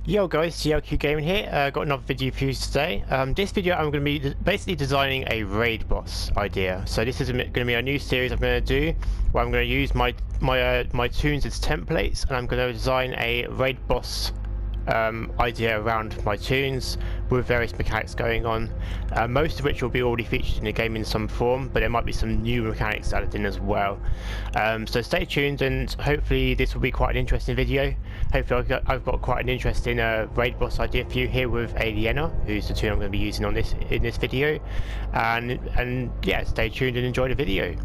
Yo guys, TheLQ-Gaming here. Got another video for you today. This video I'm going to be basically designing a raid boss idea. So this is going to be a new series I'm going to do, where I'm going to use my toons as templates, and I'm going to design a raid boss idea around my toons with various mechanics going on, most of which will be already featured in the game in some form, but there might be some new mechanics added in as well. So stay tuned, and hopefully this will be quite an interesting video. Hopefully I've got quite an interesting raid boss idea for you here with Alienna, who's the toon I'm going to be using on in this video, and yeah, stay tuned and enjoy the video.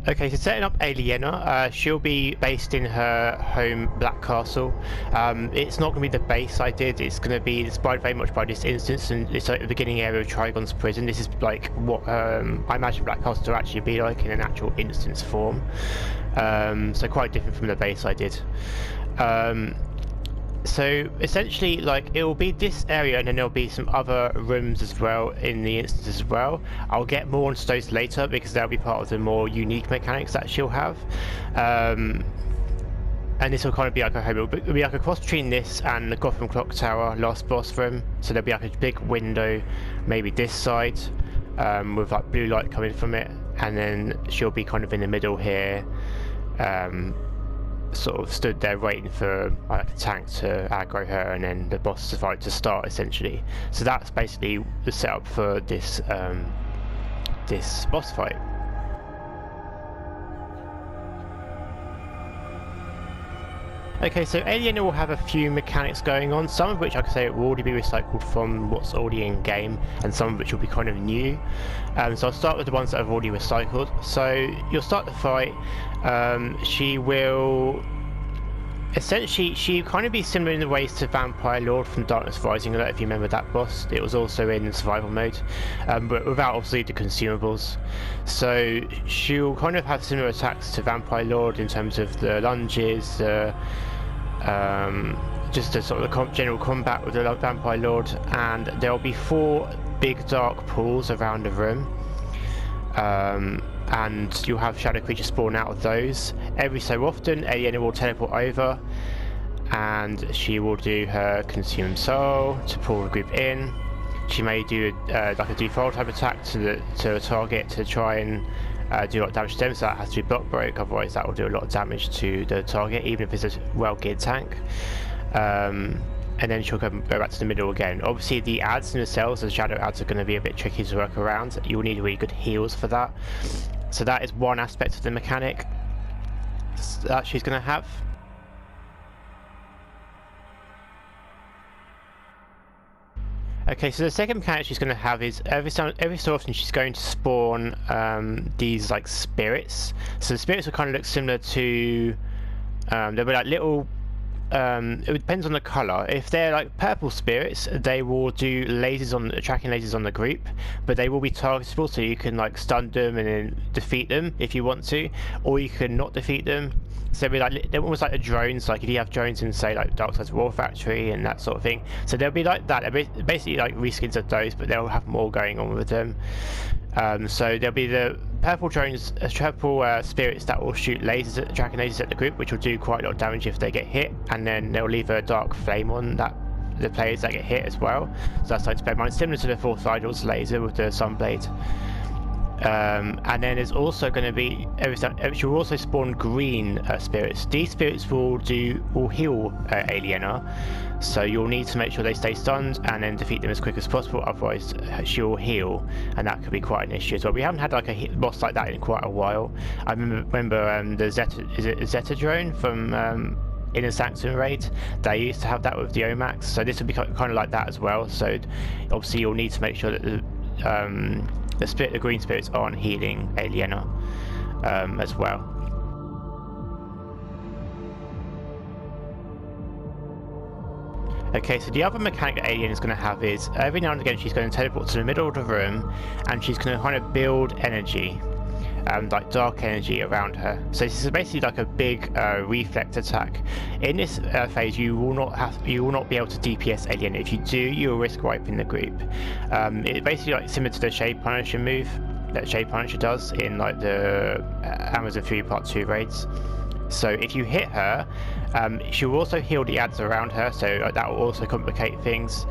Okay, so setting up Alienna, she'll be based in her home Black Castle. It's not going to be the base I did, it's going to be inspired very much by this instance, and it's like the beginning area of Trigon's prison. This is like what I imagine Black Castle to actually be like in an actual instance form. So quite different from the base I did. So essentially, like, it will be this area, and then there'll be some other rooms as well in the instance as well. I'll get more onto those later because they'll be part of the more unique mechanics that she'll have. And this will kind of be like it'll be like a cross between this and the Gotham Clock Tower last boss room. So there'll be like a big window, maybe this side, with like blue light coming from it, and then she'll be kind of in the middle here. Sort of stood there waiting for like a tank to aggro her, and then the boss fight to start essentially. So that's basically the setup for this this boss fight. Okay, so Alienna will have a few mechanics going on, some of which I can say will already be recycled from what's already in game, and some of which will be kind of new. So I'll start with the ones that I've already recycled. So you'll start the fight. She will essentially, she kind of be similar in the ways to Vampire Lord from Darkness Rising. I don't know if you remember that boss. It was also in survival mode, but without obviously the consumables. So she'll kind of have similar attacks to Vampire Lord in terms of the lunges, just the sort of general combat with the Vampire Lord, and there'll be 4 big dark pools around the room. And you'll have shadow creatures spawn out of those. Every so often, Alienna will teleport over, and she will do her Consume Soul to pull the group in. She may do like a default type attack to a target to try and do a lot of damage to them, so that has to be block broke, otherwise that will do a lot of damage to the target, even if it's a well-geared tank. And then she'll go back to the middle again. Obviously the ads themselves, the shadow ads, are going to be a bit tricky to work around. You'll need really good heals for that. So that is one aspect of the mechanic that she's going to have. Okay, so the second mechanic she's going to have is every so often she's going to spawn these like spirits. So the spirits will kind of look similar to they'll be like little. It depends on the colour. If they're like purple spirits, they will do tracking lasers on the group, but they will be targetable, so you can like stun them and then defeat them if you want to, or you can not defeat them. So they're almost like the drones, like if you have drones in say like SHAREfactory and that sort of thing. So they'll be like that. They're basically like reskins of those, but they'll have more going on with them. So there'll be the purple drones, purple spirits that will shoot lasers, tracking lasers at the group, which will do quite a lot of damage if they get hit, and then they'll leave a dark flame on the players that get hit as well. So that's like to bear in mind, similar to the Fourth Idol's laser with the Sunblade. And then there's also going to be she will also spawn green spirits. These spirits will heal Alienna, so you'll need to make sure they stay stunned and then defeat them as quick as possible, otherwise she'll heal, and that could be quite an issue as well. We haven't had like a boss like that in quite a while. I remember the Zeta drone from Inner Sanctum raid. They used to have that with the Omax, so this will be kind of like that as well. So obviously you'll need to make sure that the green spirits aren't healing Alienna as well. Okay, so the other mechanic that Alienna is going to have is every now and again she's going to teleport to the middle of the room, and she's going to kind of build energy, like dark energy around her. So this is basically like a big reflect attack. In this phase, you will not be able to DPS Alienna. If you do, you'll risk wiping the group. It's basically like similar to the Shade Punisher move that Shade Punisher does in like the Amazon 3 Part 2 raids. So if you hit her, she will also heal the ads around her, so that will also complicate things.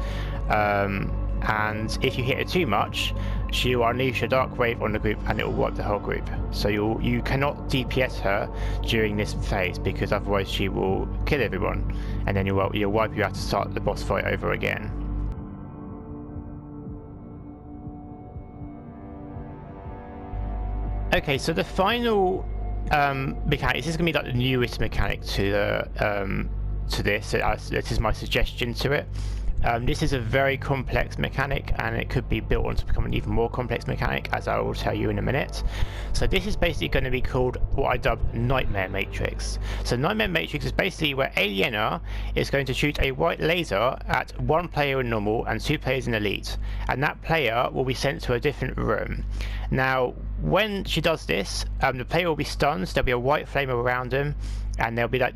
And if you hit her too much, she will unleash a dark wave on the group and it will wipe the whole group. So you cannot DPS her during this phase, because otherwise she will kill everyone, and then you'll wipe you out to start the boss fight over again. Okay, so the final mechanic, this is going to be like the newest mechanic to this. This is my suggestion to it. This is a very complex mechanic, and it could be built on to become an even more complex mechanic, as I will tell you in a minute. So this is basically going to be called what I dub Nightmare Matrix. So Nightmare Matrix is basically where Alienna is going to shoot a white laser at one player in normal and 2 players in elite, and that player will be sent to a different room. Now, when she does this, the player will be stunned. So there'll be a white flame around them, and there'll be like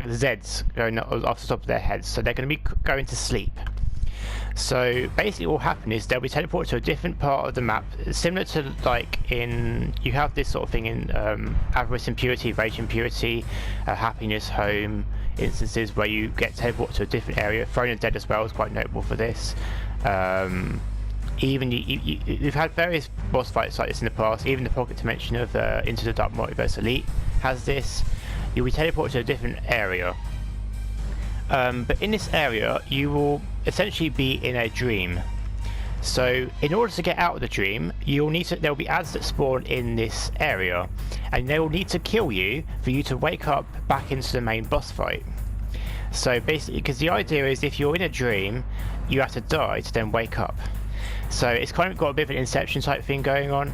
Z's going off the top of their heads, so they're going to be going to sleep. So basically what will happen is they'll be teleported to a different part of the map, similar to like you have this sort of thing in Avarice and Purity, Rage and Purity, Happiness, Home instances, where you get teleported to a different area. Throne of Dead as well is quite notable for this. Even you've had various boss fights like this in the past. Even the Pocket Dimension of Into the Dark Multiverse Elite has this. You'll be teleported to a different area, but in this area you will essentially be in a dream. So in order to get out of the dream, there'll be ads that spawn in this area, and they will need to kill you for you to wake up back into the main boss fight. So basically, because the idea is if you're in a dream, you have to die to then wake up. So it's kind of got a bit of an Inception type thing going on,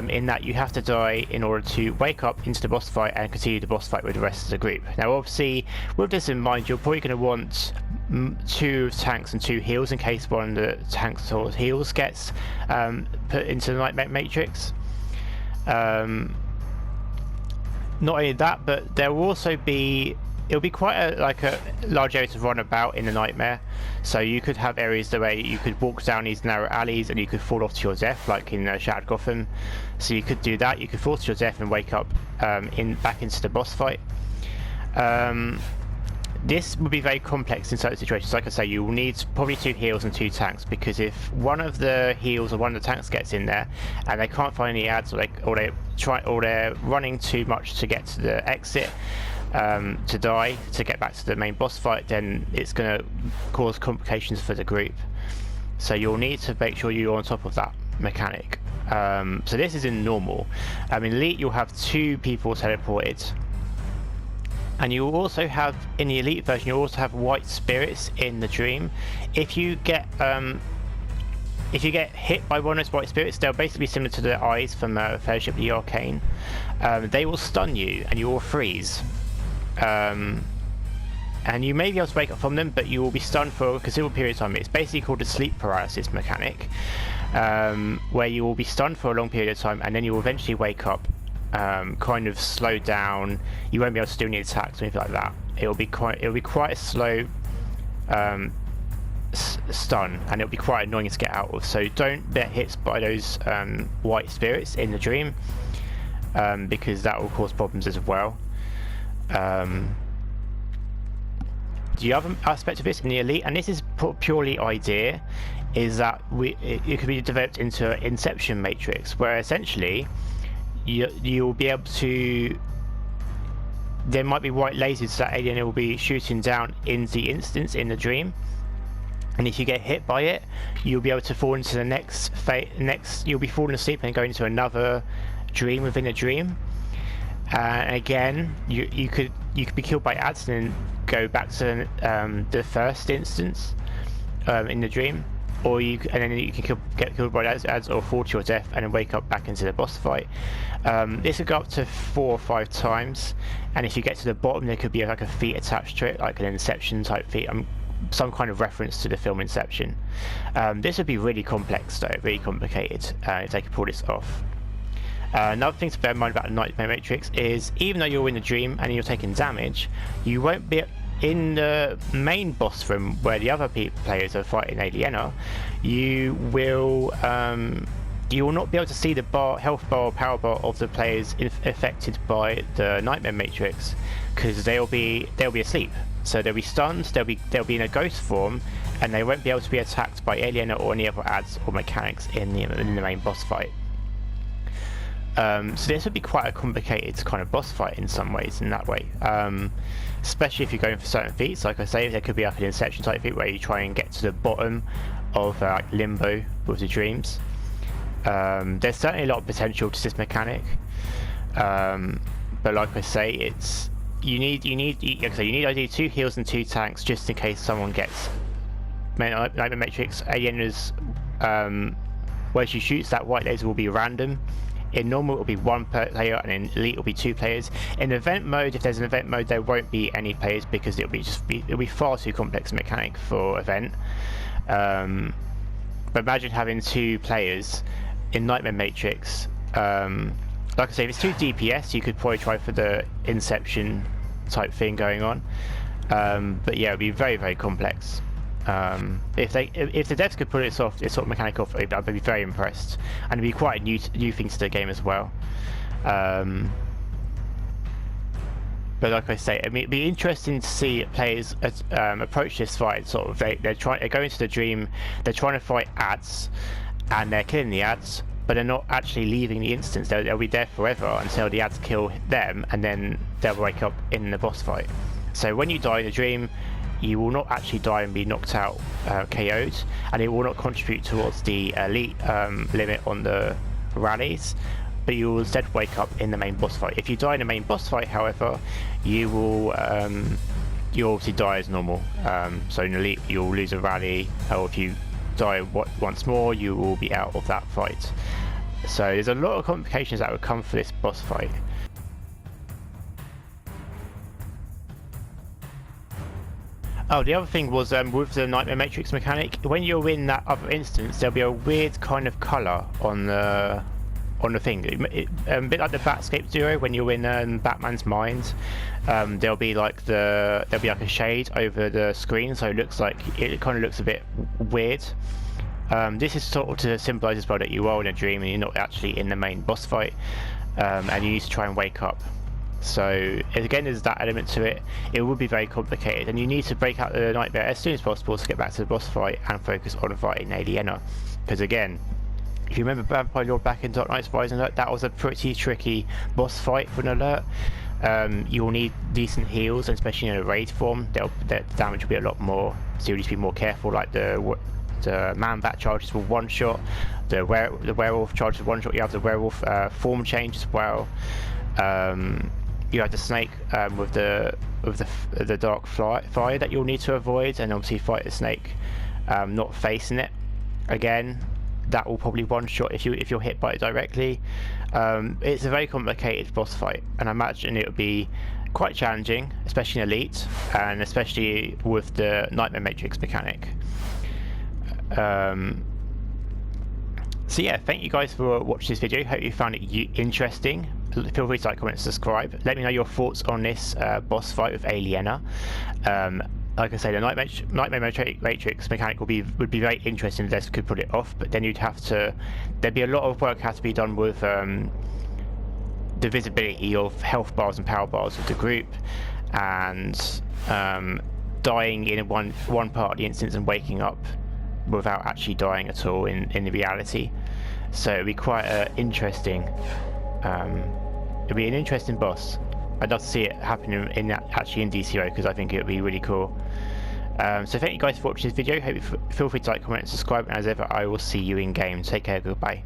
in that you have to die in order to wake up into the boss fight and continue the boss fight with the rest of the group. Now obviously, with this in mind, you're probably going to want 2 tanks and 2 heals in case one of the tanks or heals gets put into the Nightmare Matrix. Not only that, but there will also be it'll be quite a large area to run about in the Nightmare. So you could have areas the way you could walk down these narrow alleys and you could fall off to your death, like in Shattered Gotham. So you could do that. You could fall to your death and wake up back into the boss fight. This would be very complex in certain situations. Like I say, you will need probably 2 heals and 2 tanks, because if one of the heals or one of the tanks gets in there and they can't find any ads, or they're running too much to get to the exit, to die to get back to the main boss fight, then it's going to cause complications for the group. So you'll need to make sure you're on top of that mechanic. So this is in normal. In Elite you'll have 2 people teleported, and you will also have, in the Elite version, you'll also have white spirits in the dream. If you get hit by one of those white spirits, they'll basically be similar to the eyes from Fellowship of the Arcane. They will stun you and you will freeze. And you may be able to wake up from them, but you will be stunned for a considerable period of time. It's basically called a sleep paralysis mechanic, where you will be stunned for a long period of time and then you will eventually wake up, kind of slowed down. You won't be able to do any attacks or anything like that. It'll be quite a slow stun, and it'll be quite annoying to get out of. So don't get hit by those white spirits in the dream, because that will cause problems as well. The other aspect of this in the Elite, and this is purely idea, is that it could be developed into an Inception Matrix, where essentially you'll be able to. There might be white lasers that Alienna will be shooting down in the instance in the dream, and if you get hit by it, you'll be able to fall into the next you'll be falling asleep and going into another dream within a dream. Again, you could be killed by ads and then go back to the first instance in the dream, or you can get killed by ads or fall to your death and then wake up back into the boss fight. This will go up to 4 or 5 times, and if you get to the bottom, there could be like a feat attached to it, like an Inception type feat. Some kind of reference to the film Inception. This would be really complex though, really complicated, if they could pull this off. Another thing to bear in mind about a Nightmare Matrix is, even though you're in the dream and you're taking damage, you won't be in the main boss room where the other players are fighting Alienna. You will you will not be able to see the health bar or power bar of the players affected by the Nightmare Matrix, because they'll be asleep. So they'll be stunned, they'll be in a ghost form, and they won't be able to be attacked by Alienna or any other ads or mechanics in the main boss fight. So this would be quite a complicated kind of boss fight in some ways in that way. Especially if you're going for certain feats. Like I say, there could be like an Inception type feat where you try and get to the bottom of limbo with the dreams. There's certainly a lot of potential to this mechanic, but like I say, it's you need ideally 2 heals and 2 tanks just in case someone gets Nightmare Matrix. Alienna's where she shoots that white laser will be random. In normal it will be 1 player, and in elite it will be 2 players. In event mode, if there's an event mode, there won't be any players because it'll be far too complex a mechanic for event. But imagine having 2 players in Nightmare Matrix. Like I say, if it's 2 DPS, you could probably try for the Inception type thing going on. But yeah, it would be very, very complex. If the devs could put this sort of mechanic off, I'd be very impressed, and it'd be quite a new thing to the game as well. But like I say, I mean, it'd be interesting to see players approach this fight. Sort of, they go into the dream, they're trying to fight ads, and they're killing the ads, but they're not actually leaving the instance. They'll be there forever until the ads kill them, and then they'll wake up in the boss fight. So when you die in the dream, you will not actually die and be knocked out, KO'd, and it will not contribute towards the elite limit on the rallies, but you will instead wake up in the main boss fight. If you die in the main boss fight, however, you will you obviously die as normal. So in elite, you'll lose a rally, or if you die once more, you will be out of that fight. So there's a lot of complications that would come for this boss fight. Oh, the other thing was with the Nightmare Matrix mechanic, when you're in that other instance, there'll be a weird kind of colour on the thing. A bit like the Batscape Zero when you're in Batman's mind. There'll be like a shade over the screen, so it kind of looks a bit weird. This is sort of to symbolise as well that you are in a dream and you're not actually in the main boss fight, and you need to try and wake up. So again, there's that element to it. It will be very complicated, and you need to break out the nightmare as soon as possible to get back to the boss fight and focus on fighting Alienna. Because again, if you remember Vampire Lord back in Dark Knight's Rising Alert, that was a pretty tricky boss fight for an alert. You will need decent heals, and especially in a raid form, the damage will be a lot more, so you need to be more careful. Like the man-bat charges will one-shot, the werewolf charges will one-shot, you have the werewolf form change as well. You have the snake with the dark fire that you'll need to avoid, and obviously fight the snake not facing it. Again, that will probably one-shot if you're hit by it directly. It's a very complicated boss fight, and I imagine it would be quite challenging, especially in Elite, and especially with the Nightmare Matrix mechanic. So yeah, thank you guys for watching this video. Hope you found it interesting. Feel free to like, comment, subscribe. Let me know your thoughts on this boss fight with Alienna. Like I say, the Nightmare Matrix mechanic would be very interesting if this could put it off, but then there'd be a lot of work has to be done with the visibility of health bars and power bars of the group, and dying in one part of the instance and waking up without actually dying at all in the reality. So it'd be quite interesting. It'd be an interesting boss. I'd love to see it happen actually in DCUO, because I think it would be really cool. So thank you guys for watching this video. Feel free to like, comment, and subscribe, and as ever, I will see you in game. Take care, goodbye.